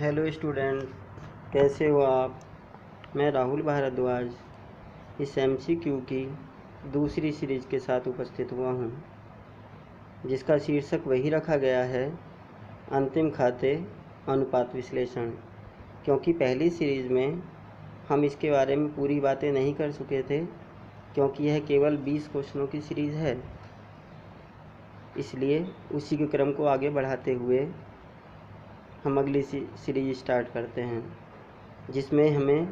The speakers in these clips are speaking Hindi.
हेलो स्टूडेंट, कैसे हो आप। मैं राहुल भारद्वाज इस एमसीक्यू की दूसरी सीरीज के साथ उपस्थित हुआ हूँ, जिसका शीर्षक वही रखा गया है, अंतिम खाते अनुपात विश्लेषण। क्योंकि पहली सीरीज में हम इसके बारे में पूरी बातें नहीं कर चुके थे, क्योंकि यह केवल 20 क्वेश्चनों की सीरीज़ है। इसलिए उसी के क्रम को आगे बढ़ाते हुए हम अगली सीरीज स्टार्ट करते हैं, जिसमें हमें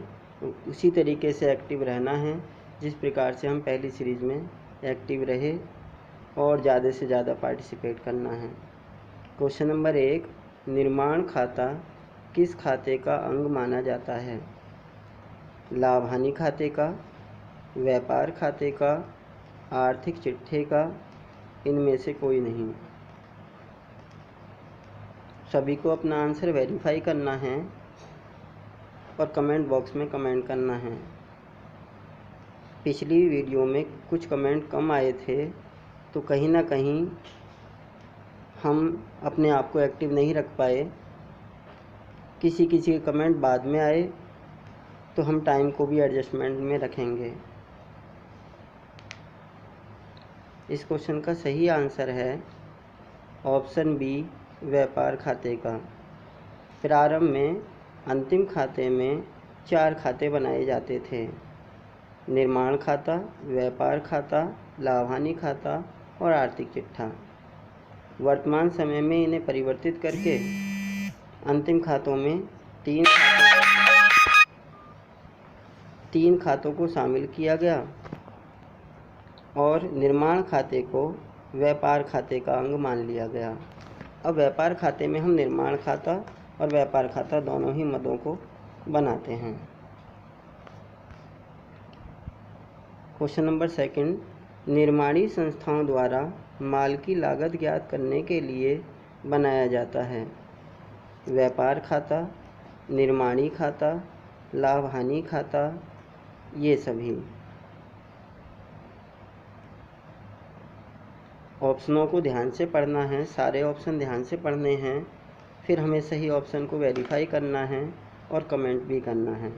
उसी तरीके से एक्टिव रहना है जिस प्रकार से हम पहली सीरीज़ में एक्टिव रहे, और ज़्यादा से ज़्यादा पार्टिसिपेट करना है। क्वेश्चन नंबर 1, निर्माण खाता किस खाते का अंग माना जाता है? लाभ हानि खाते का, व्यापार खाते का, आर्थिक चिट्ठे का, इनमें से कोई नहीं। सभी को अपना आंसर वेरीफाई करना है और कमेंट बॉक्स में कमेंट करना है। पिछली वीडियो में कुछ कमेंट कम आए थे, तो कहीं ना कहीं हम अपने आप को एक्टिव नहीं रख पाए। किसी किसी के कमेंट बाद में आए तो हम टाइम को भी एडजस्टमेंट में रखेंगे। इस क्वेश्चन का सही आंसर है ऑप्शन बी, व्यापार खाते का। प्रारंभ में अंतिम खाते में 4 खाते बनाए जाते थे: निर्माण खाता, व्यापार खाता, लाभ हानि खाता और आर्थिक चिट्ठा। वर्तमान समय में इन्हें परिवर्तित करके अंतिम खातों में 3 खातों को शामिल किया गया और निर्माण खाते को व्यापार खाते का अंग मान लिया गया। अब व्यापार खाते में हम निर्माण खाता और व्यापार खाता दोनों ही मदों को बनाते हैं। क्वेश्चन नंबर 2, निर्माणी संस्थाओं द्वारा माल की लागत ज्ञात करने के लिए बनाया जाता है व्यापार खाता, निर्माणी खाता, लाभ हानि खाता, ये सभी। ऑप्शनों को ध्यान से पढ़ना है, सारे ऑप्शन ध्यान से पढ़ने हैं, फिर हमें सही ऑप्शन को वेरीफाई करना है और कमेंट भी करना है।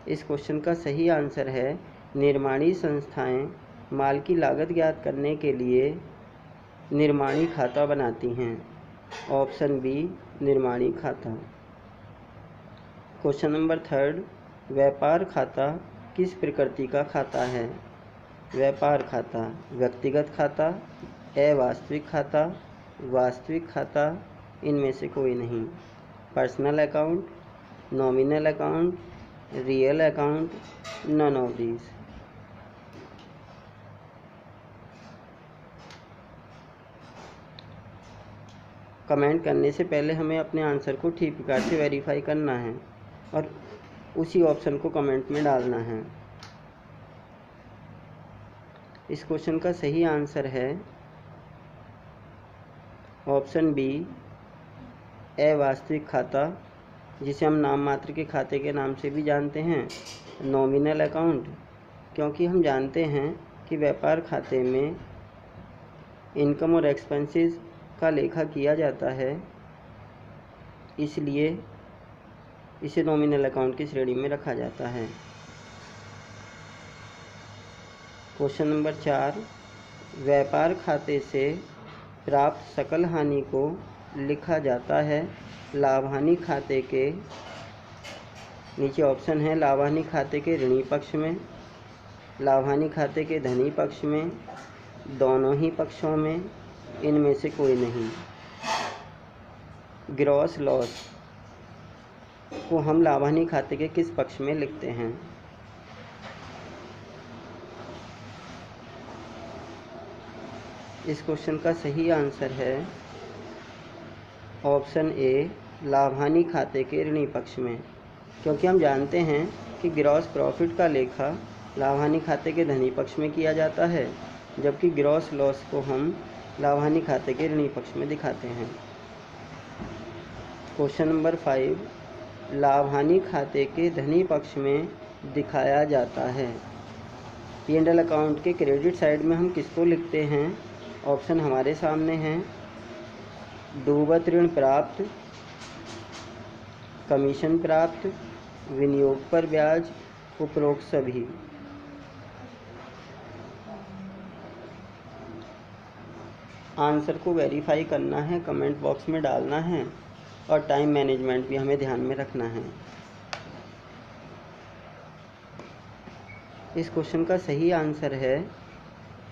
इस क्वेश्चन का सही आंसर है निर्माणी संस्थाएं माल की लागत ज्ञात करने के लिए निर्माणी खाता बनाती हैं। ऑप्शन बी, निर्माणी खाता। क्वेश्चन नंबर 3, व्यापार खाता किस प्रकृति का खाता है? व्यापार खाता व्यक्तिगत खाता, अवास्तविक खाता, वास्तविक खाता, इनमें से कोई नहीं। Personal account, nominal account, real account, none of these. Comment करने से पहले हमें अपने आंसर को ठीक प्रकार से वेरीफाई करना है और उसी ऑप्शन को कमेंट में डालना है। इस क्वेश्चन का सही आंसर है ऑप्शन बी, अवास्तविक खाता, जिसे हम नाम मात्र के खाते के नाम से भी जानते हैं, नॉमिनल अकाउंट। क्योंकि हम जानते हैं कि व्यापार खाते में इनकम और एक्सपेंसेस का लेखा किया जाता है, इसलिए इसे नॉमिनल अकाउंट की श्रेणी में रखा जाता है। क्वेश्चन नंबर 4, व्यापार खाते से प्राप्त सकल हानि को लिखा जाता है लाभ हानि खाते के, नीचे ऑप्शन है, लाभ हानि खाते के ऋणी पक्ष में, लाभ हानि खाते के धनी पक्ष में, दोनों ही पक्षों में, इनमें से कोई नहीं। ग्रॉस लॉस को हम लाभ हानि खाते के किस पक्ष में लिखते हैं? इस क्वेश्चन का सही आंसर है ऑप्शन ए, लाभ हानि खाते के ऋणी पक्ष में। क्योंकि हम जानते हैं कि ग्रॉस प्रॉफिट का लेखा लाभ हानि खाते के धनी पक्ष में किया जाता है, जबकि ग्रॉस लॉस को हम लाभ हानि खाते के ऋणी पक्ष में दिखाते हैं। क्वेश्चन नंबर 5, लाभ हानि खाते के धनी पक्ष में दिखाया जाता है। P&L अकाउंट के क्रेडिट साइड में हम किसको लिखते हैं? ऑप्शन हमारे सामने हैं। डूबत ऋण प्राप्त, कमीशन प्राप्त, विनियोग पर ब्याज, उपरोक्त सभी। आंसर को वेरीफाई करना है, कमेंट बॉक्स में डालना है और टाइम मैनेजमेंट भी हमें ध्यान में रखना है। इस क्वेश्चन का सही आंसर है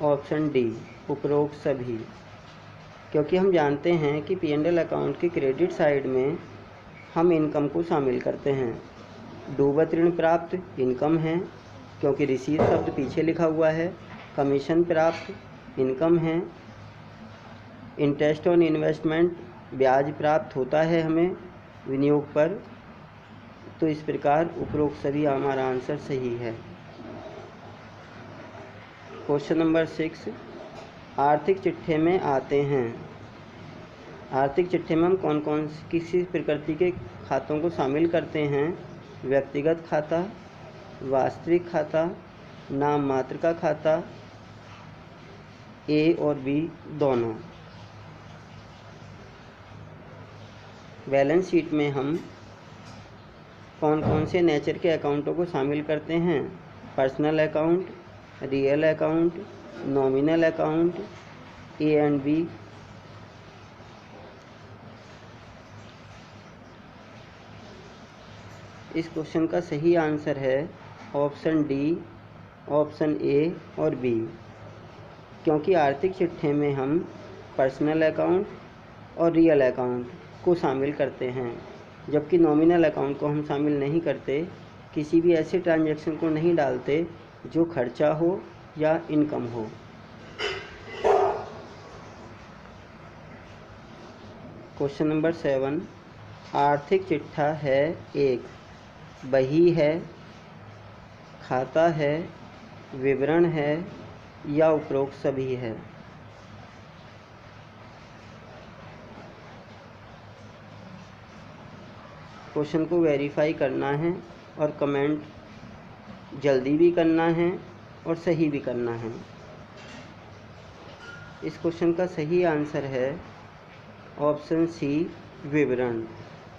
ऑप्शन डी, उपरोक्त सभी। क्योंकि हम जानते हैं कि P&L अकाउंट के क्रेडिट साइड में हम इनकम को शामिल करते हैं। डूबत ऋण प्राप्त इनकम है क्योंकि रिसीव शब्द पीछे लिखा हुआ है। कमीशन प्राप्त इनकम है। इंटरेस्ट ऑन इन्वेस्टमेंट ब्याज प्राप्त होता है हमें विनियोग पर। तो इस प्रकार उपरोक्त सभी हमारा आंसर सही है। क्वेश्चन नंबर 6, आर्थिक चिट्ठे में आते हैं। आर्थिक चिट्ठे में हम कौन कौन किसी प्रकृति के खातों को शामिल करते हैं? व्यक्तिगत खाता, वास्तविक खाता, नाम मात्र का खाता, ए और बी दोनों। बैलेंस शीट में हम कौन कौन से नेचर के अकाउंटों को शामिल करते हैं? Personal account, real account, nominal account, A and B. इस क्वेश्चन का सही आंसर है ऑप्शन डी, ऑप्शन ए और बी। क्योंकि आर्थिक चिट्ठे में हम पर्सनल अकाउंट और रियल अकाउंट को शामिल करते हैं, जबकि नॉमिनल अकाउंट को हम शामिल नहीं करते। किसी भी ऐसे ट्रांजैक्शन को नहीं डालते जो खर्चा हो या इनकम हो। क्वेश्चन नंबर 7, आर्थिक चिट्ठा है एक, बही है, खाता है, विवरण है या उपरोक्त सभी है? क्वेश्चन को वेरीफाई करना है और कमेंट जल्दी भी करना है और सही भी करना है। इस क्वेश्चन का सही आंसर है ऑप्शन सी, विवरण।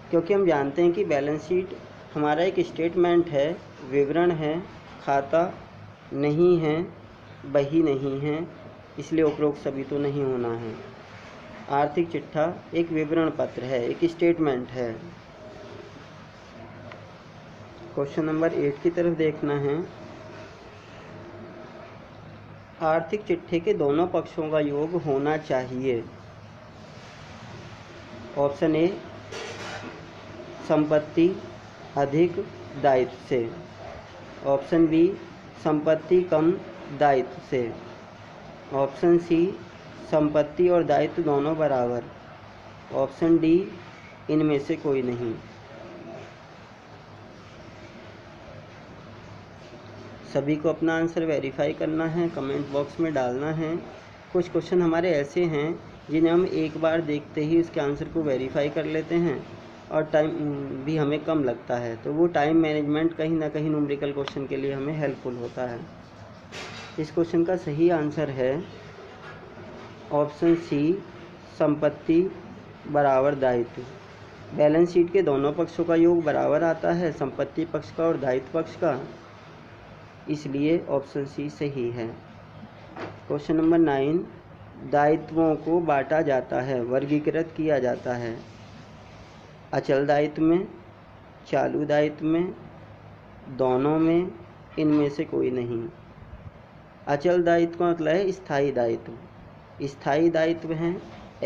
क्योंकि हम जानते हैं कि बैलेंस शीट हमारा एक स्टेटमेंट है, विवरण है, खाता नहीं है, बही नहीं है, इसलिए उपरोक्त सभी तो नहीं होना है। आर्थिक चिट्ठा एक विवरण पत्र है, एक स्टेटमेंट है। क्वेश्चन नंबर 8 की तरफ देखना है। आर्थिक चिट्ठे के दोनों पक्षों का योग होना चाहिए। ऑप्शन ए, संपत्ति अधिक दायित्व से। ऑप्शन बी, संपत्ति कम दायित्व से। ऑप्शन सी, संपत्ति और दायित्व दोनों बराबर। ऑप्शन डी, इनमें से कोई नहीं। सभी को अपना आंसर वेरीफाई करना है, कमेंट बॉक्स में डालना है। कुछ क्वेश्चन हमारे ऐसे हैं जिन्हें हम एक बार देखते ही उसके आंसर को वेरीफाई कर लेते हैं और टाइम भी हमें कम लगता है, तो वो टाइम मैनेजमेंट कहीं ना कहीं न्यूमेरिकल क्वेश्चन के लिए हमें हेल्पफुल होता है। इस क्वेश्चन का सही आंसर है ऑप्शन सी, संपत्ति बराबर दायित्व। बैलेंस शीट के दोनों पक्षों का योग बराबर आता है, संपत्ति पक्ष का और दायित्व पक्ष का, इसलिए ऑप्शन सी सही है। क्वेश्चन नंबर 9, दायित्वों को बांटा जाता है, वर्गीकृत किया जाता है। अचल दायित्व में, चालू दायित्व में, दोनों में, इनमें से कोई नहीं। अचल दायित्व का मतलब है स्थायी दायित्व। स्थायी दायित्व हैं,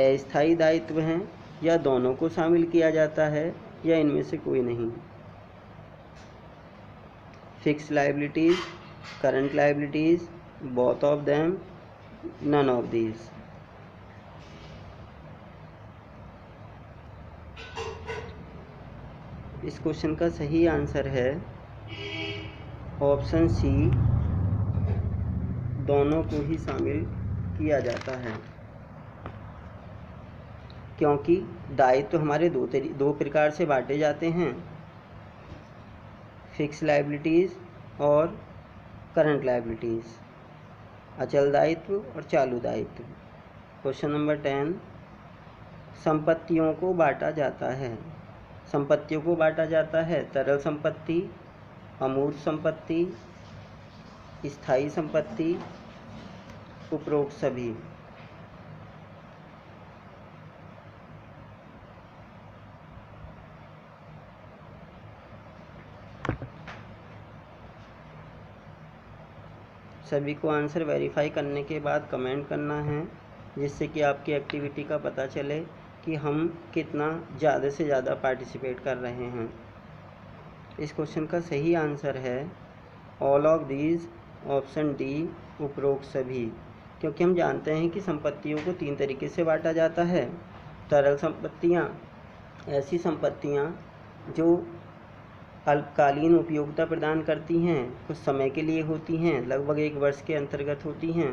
अस्थायी दायित्व हैं, या दोनों को शामिल किया जाता है या इनमें से कोई नहीं। Fix liabilities, current liabilities, both of them, none of these. इस क्वेश्चन का सही आंसर है ऑप्शन सी, दोनों को ही शामिल किया जाता है। क्योंकि दायित्व हमारे दो प्रकार से बांटे जाते हैं, फिक्स लायबिलिटीज़ और करंट लायबिलिटीज़, अचल दायित्व और चालू दायित्व। क्वेश्चन नंबर 10, संपत्तियों को बांटा जाता है। संपत्तियों को बांटा जाता है तरल संपत्ति, अमूर्त संपत्ति, स्थायी संपत्ति, उपरोक्त सभी। सभी को आंसर वेरीफाई करने के बाद कमेंट करना है, जिससे कि आपकी एक्टिविटी का पता चले कि हम कितना ज़्यादा से ज़्यादा पार्टिसिपेट कर रहे हैं। इस क्वेश्चन का सही आंसर है all of these, option D, उपरोक्त सभी। क्योंकि हम जानते हैं कि संपत्तियों को 3 तरीके से बांटा जाता है। तरल संपत्तियाँ, ऐसी संपत्तियाँ जो अल्पकालीन उपयोगिता प्रदान करती हैं, कुछ समय के लिए होती हैं, लगभग 1 वर्ष के अंतर्गत होती हैं।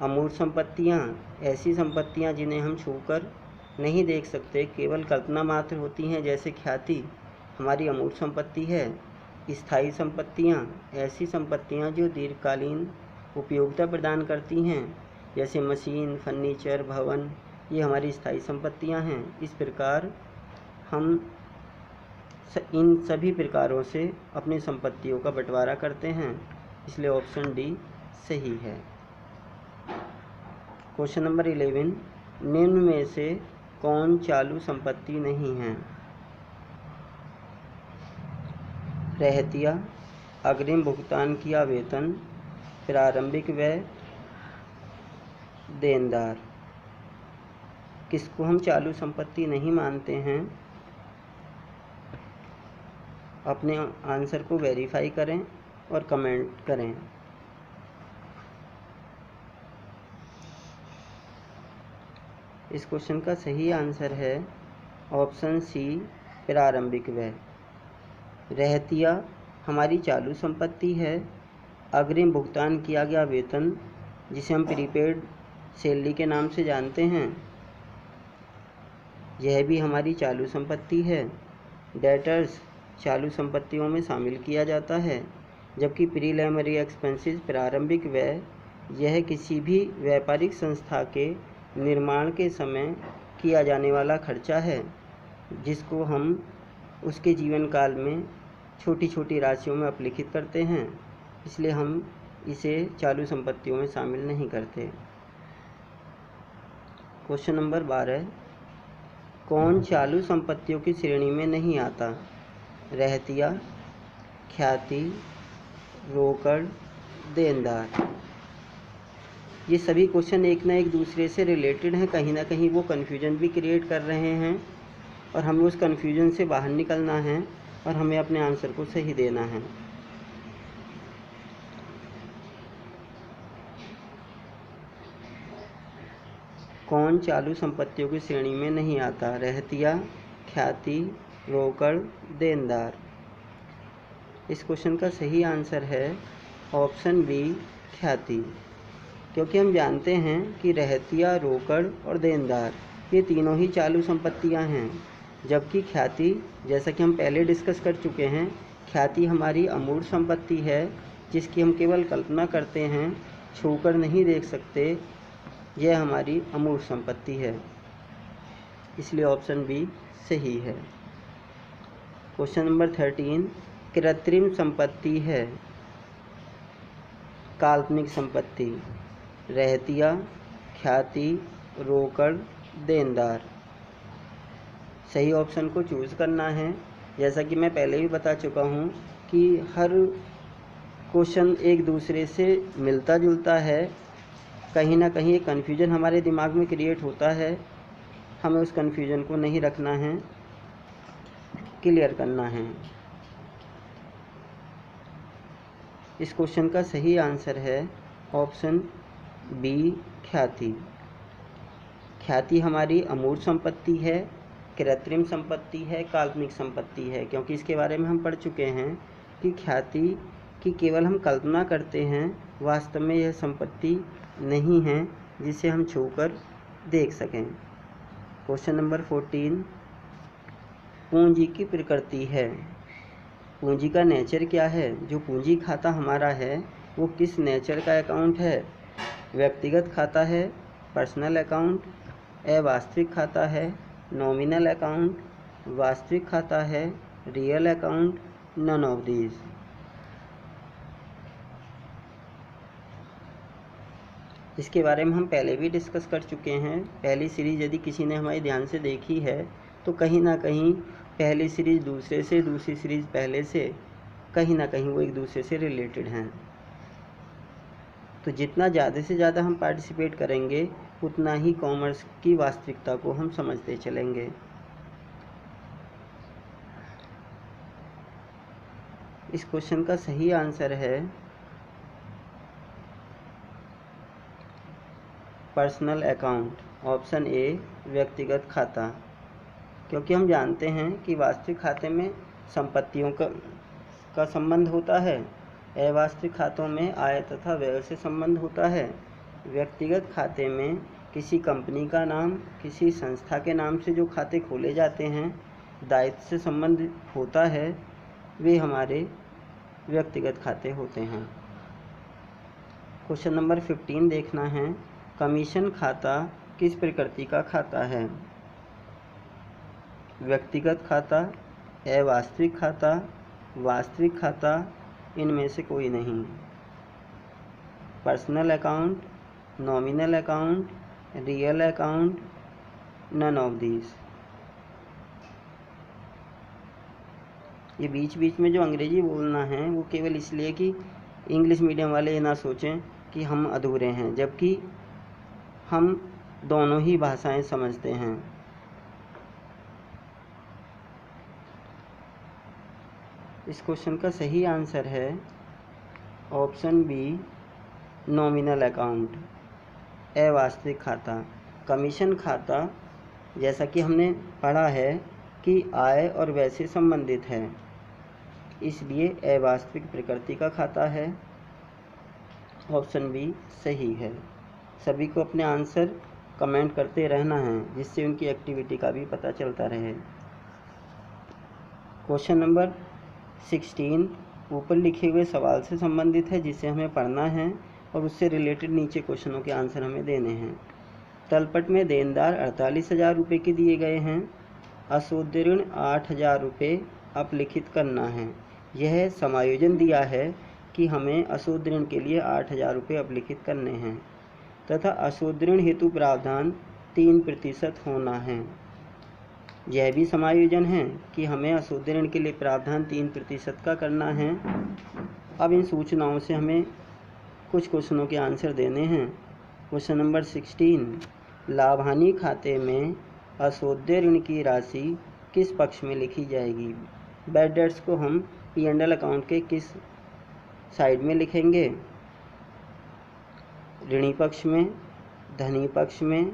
अमूर्त संपत्तियाँ, ऐसी संपत्तियाँ जिन्हें हम छूकर नहीं देख सकते, केवल कल्पना मात्र होती हैं, जैसे ख्याति हमारी अमूर्त संपत्ति है। स्थायी संपत्तियाँ, ऐसी संपत्तियाँ जो दीर्घकालीन उपयोगिता प्रदान करती हैं, जैसे मशीन, फर्नीचर, भवन, ये हमारी स्थायी संपत्तियाँ हैं। इस प्रकार हम इन सभी प्रकारों से अपनी संपत्तियों का बंटवारा करते हैं, इसलिए ऑप्शन डी सही है। क्वेश्चन नंबर 11, निम्न में से कौन चालू संपत्ति नहीं है? रहतिया, अग्रिम भुगतान किया वेतन, प्रारंभिक व्यय, देनदार। किसको हम चालू संपत्ति नहीं मानते हैं? अपने आंसर को वेरीफाई करें और कमेंट करें। इस क्वेश्चन का सही आंसर है ऑप्शन सी, प्रारंभिक व्यय। रहतिया हमारी चालू संपत्ति है। अग्रिम भुगतान किया गया वेतन, जिसे हम प्रीपेड सैलरी के नाम से जानते हैं, यह भी हमारी चालू संपत्ति है। डेटर्स चालू संपत्तियों में शामिल किया जाता है, जबकि प्रीलिमिनरी एक्सपेंसेस, प्रारंभिक व्यय, यह किसी भी व्यापारिक संस्था के निर्माण के समय किया जाने वाला खर्चा है, जिसको हम उसके जीवन काल में छोटी छोटी राशियों में अपलिखित करते हैं, इसलिए हम इसे चालू संपत्तियों में शामिल नहीं करते। क्वेश्चन नंबर 12, कौन चालू संपत्तियों की श्रेणी में नहीं आता? रहतिया, ख्याति, रोकड़, देनदार। ये सभी क्वेश्चन एक ना एक दूसरे से रिलेटेड हैं, कहीं ना कहीं वो कन्फ्यूजन भी क्रिएट कर रहे हैं, और हमें उस कन्फ्यूजन से बाहर निकलना है और हमें अपने आंसर को सही देना है। कौन चालू संपत्तियों की श्रेणी में नहीं आता? रहतिया, ख्याति, रोकड़, देनदार। इस क्वेश्चन का सही आंसर है ऑप्शन बी, ख्याति। क्योंकि हम जानते हैं कि रहतिया, रोकड़ और देनदार ये तीनों ही चालू संपत्तियां हैं, जबकि ख्याति, जैसा कि हम पहले डिस्कस कर चुके हैं, ख्याति हमारी अमूर्त संपत्ति है, जिसकी हम केवल कल्पना करते हैं, छूकर नहीं देख सकते, यह हमारी अमूर्त संपत्ति है, इसलिए ऑप्शन बी सही है। क्वेश्चन नंबर 13, कृत्रिम संपत्ति है, काल्पनिक संपत्ति, रहतिया, ख्याति, रोकड़, देनदार। सही ऑप्शन को चूज़ करना है। जैसा कि मैं पहले भी बता चुका हूँ कि हर क्वेश्चन एक दूसरे से मिलता जुलता है, कहीं ना कहीं एक कन्फ्यूजन हमारे दिमाग में क्रिएट होता है, हमें उस कन्फ्यूजन को नहीं रखना है, क्लियर करना है। इस क्वेश्चन का सही आंसर है ऑप्शन बी, ख्याति। ख्याति हमारी अमूर्त संपत्ति है, कृत्रिम संपत्ति है, काल्पनिक संपत्ति है, क्योंकि इसके बारे में हम पढ़ चुके हैं कि ख्याति की केवल हम कल्पना करते हैं, वास्तव में यह संपत्ति नहीं है जिसे हम छूकर देख सकें। क्वेश्चन नंबर 14, पूंजी की प्रकृति है। पूंजी का नेचर क्या है? जो पूंजी खाता हमारा है, वो किस नेचर का अकाउंट है? व्यक्तिगत खाता है, पर्सनल अकाउंट, अवास्तविक खाता है, नॉमिनल अकाउंट, वास्तविक खाता है, real account, none of these. इसके बारे में हम पहले भी डिस्कस कर चुके हैं। पहली सीरीज़ यदि किसी ने हमारी ध्यान से देखी है तो कहीं ना कहीं पहली सीरीज़ दूसरे से, दूसरी सीरीज़ पहले से, कहीं ना कहीं वो एक दूसरे से रिलेटेड हैं। तो जितना ज़्यादा से ज़्यादा हम पार्टिसिपेट करेंगे उतना ही कॉमर्स की वास्तविकता को हम समझते चलेंगे। इस क्वेश्चन का सही आंसर है पर्सनल अकाउंट, ऑप्शन ए, व्यक्तिगत खाता। क्योंकि हम जानते हैं कि वास्तविक खाते में संपत्तियों का संबंध होता है, अवास्तविक खातों में आय तथा व्यय से संबंध होता है। व्यक्तिगत खाते में किसी कंपनी का नाम, किसी संस्था के नाम से जो खाते खोले जाते हैं, दायित्व से संबंध होता है, वे हमारे व्यक्तिगत खाते होते हैं। क्वेश्चन नंबर 15 देखना है। कमीशन खाता किस प्रकृति का खाता है? व्यक्तिगत खाता, अवास्तविक खाता, वास्तविक खाता, इनमें से कोई नहीं। Personal account, nominal account, real account, none of these. ये बीच बीच में जो अंग्रेजी बोलना है वो केवल इसलिए कि इंग्लिश मीडियम वाले ये ना सोचें कि हम अधूरे हैं, जबकि हम दोनों ही भाषाएं समझते हैं। इस क्वेश्चन का सही आंसर है ऑप्शन बी, नॉमिनल अकाउंट, अवास्तविक खाता। कमीशन खाता जैसा कि हमने पढ़ा है कि आय और व्यय से संबंधित है, इसलिए अवास्तविक प्रकृति का खाता है। ऑप्शन बी सही है। सभी को अपने आंसर कमेंट करते रहना है, जिससे उनकी एक्टिविटी का भी पता चलता रहे। क्वेश्चन नंबर 16 ऊपर लिखे हुए सवाल से संबंधित है, जिसे हमें पढ़ना है और उससे रिलेटेड नीचे क्वेश्चनों के आंसर हमें देने हैं। तलपट में देनदार 48,000 रुपये के दिए गए हैं। अशुद्ध ऋण 8,000 रुपये अपलिखित करना है। यह समायोजन दिया है कि हमें अशुद्ध ऋण के लिए 8,000 रुपये अपलिखित करने हैं तथा अशुद्ध ऋण हेतु प्रावधान 3% होना है। यह भी समायोजन है कि हमें अशुद्ध ऋण के लिए प्रावधान 3% का करना है। अब इन सूचनाओं से हमें कुछ क्वेश्चनों के आंसर देने हैं। क्वेश्चन नंबर 16, लाभानी खाते में अशुद्ध ऋण की राशि किस पक्ष में लिखी जाएगी? बैड डेट्स को हम P&L अकाउंट के किस साइड में लिखेंगे? ऋणी पक्ष में, धनी पक्ष में,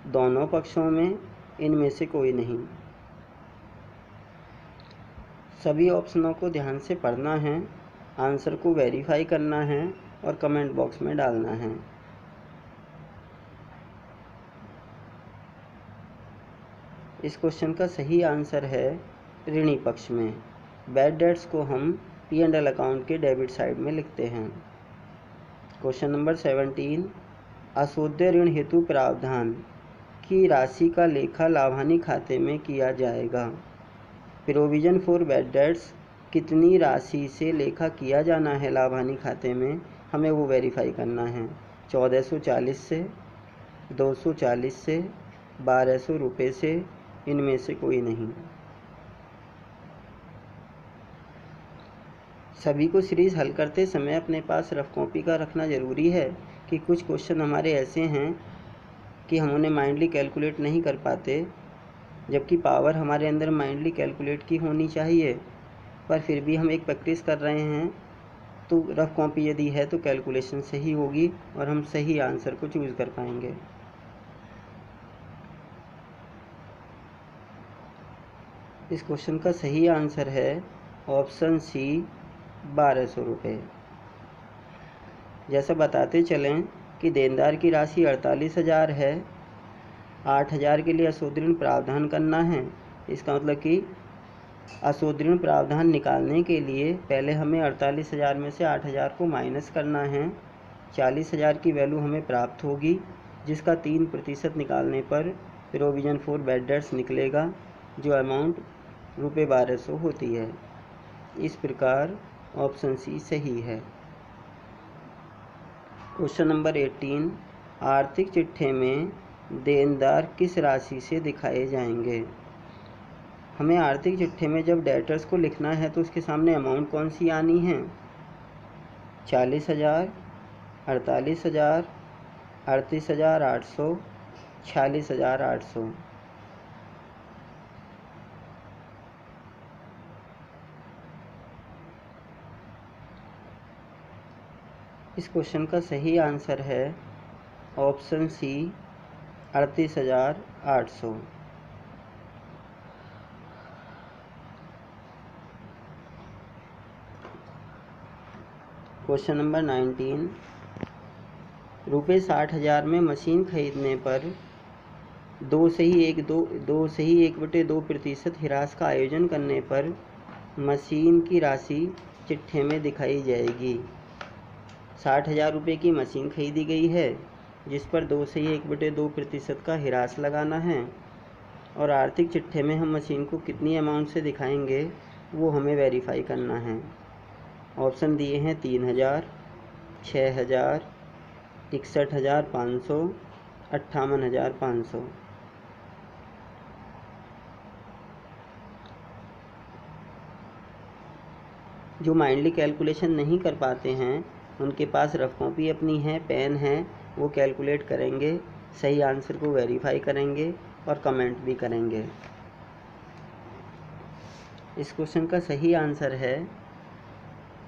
दोनों पक्षों में, इनमें से कोई नहीं। सभी ऑप्शनों को ध्यान से पढ़ना है, आंसर को वेरीफाई करना है और कमेंट बॉक्स में डालना है। इस क्वेश्चन का सही आंसर है ऋणी पक्ष में। बैड डेट्स को हम P&L अकाउंट के डेबिट साइड में लिखते हैं। क्वेश्चन नंबर 17, अशुद्ध ऋण हेतु प्रावधान की राशि का लेखा लाभानी खाते में किया जाएगा। प्रोविजन फॉर बैड डेट्स कितनी राशि से लेखा किया जाना है लाभानी खाते में, हमें वो वेरीफाई करना है। 1440 से, 240 से, 1200 रुपये से, इनमें से कोई नहीं। सभी को सीरीज़ हल करते समय अपने पास रफ कॉपी का रखना ज़रूरी है कि कुछ क्वेश्चन हमारे ऐसे हैं कि हम उन्हें माइंडली कैलकुलेट नहीं कर पाते, जबकि पावर हमारे अंदर माइंडली कैलकुलेट की होनी चाहिए, पर फिर भी हम एक प्रैक्टिस कर रहे हैं, तो रफ कॉपी यदि है तो कैलकुलेशन सही होगी और हम सही आंसर को चूज़ कर पाएंगे। इस क्वेश्चन का सही आंसर है ऑप्शन सी, 1200 रुपये। जैसा बताते चलें कि देनदार की राशि 48,000 है, 8,000 के लिए अशुद्ध ऋण प्रावधान करना है। इसका मतलब कि अशोध ऋण प्रावधान निकालने के लिए पहले हमें 48,000 में से 8,000 को माइनस करना है। 40,000 की वैल्यू हमें प्राप्त होगी, जिसका 3% निकालने पर प्रोविज़न फॉर बैड डेट्स निकलेगा, जो अमाउंट ₹1200 होती है। इस प्रकार ऑप्शन सी सही है। क्वेश्चन नंबर 18, आर्थिक चिट्ठे में देनदार किस राशि से दिखाए जाएंगे। हमें आर्थिक चिट्ठे में जब डेटर्स को लिखना है तो उसके सामने अमाउंट कौन सी आनी है? 40,000, 48,000, 38,800, 46,800। इस क्वेश्चन का सही आंसर है ऑप्शन सी 38,800। क्वेश्चन नंबर 19, ₹60,000 में मशीन खरीदने पर 2/1/2% हिरास का आयोजन करने पर मशीन की राशि चिट्ठे में दिखाई जाएगी। 60,000 रुपये की मशीन खरीदी गई है, जिस पर 2/1/2% का हिरास लगाना है, और आर्थिक चिट्ठे में हम मशीन को कितनी अमाउंट से दिखाएंगे वो हमें वेरीफाई करना है। ऑप्शन दिए हैं 3,000, 6,000, 61,500, 58,500। जो माइंडली कैलकुलेशन नहीं कर पाते हैं उनके पास रफ कॉपी अपनी है, पेन है, वो कैलकुलेट करेंगे, सही आंसर को वेरीफाई करेंगे और कमेंट भी करेंगे। इस क्वेश्चन का सही आंसर है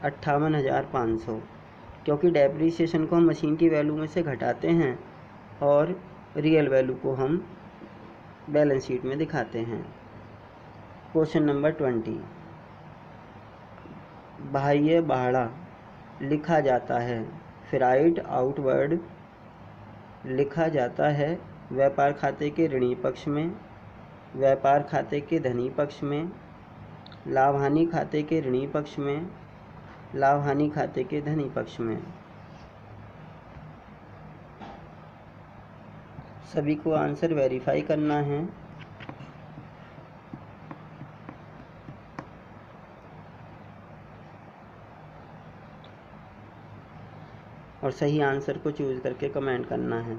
58,500, क्योंकि डेप्रीसिएशन को हम मशीन की वैल्यू में से घटाते हैं और रियल वैल्यू को हम बैलेंस शीट में दिखाते हैं। क्वेश्चन नंबर 20, बाह्य बाड़ा लिखा जाता है, फ्राइट आउटवर्ड लिखा जाता है व्यापार खाते के ऋणी पक्ष में, व्यापार खाते के धनी पक्ष में, लाभ हानि खाते के ऋणी पक्ष में, लाभ हानि खाते के धनी पक्ष में। सभी को आंसर वेरीफाई करना है। और सही आंसर को चूज करके कमेंट करना है।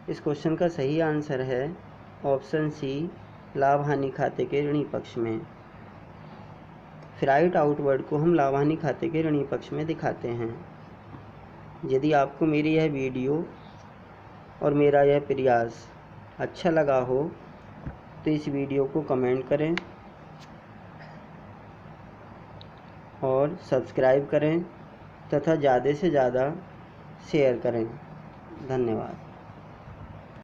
इस क्वेश्चन का सही आंसर है ऑप्शन सी लाभ हानि खाते के ऋणी पक्ष में। फ्राइट आउटवर्ड को हम लाभ हानि खाते के ऋणी पक्ष में दिखाते हैं। यदि आपको मेरी यह वीडियो और मेरा यह प्रयास अच्छा लगा हो तो इस वीडियो को कमेंट करें और सब्सक्राइब करें तथा ज़्यादा से ज़्यादा शेयर करें। धन्यवाद।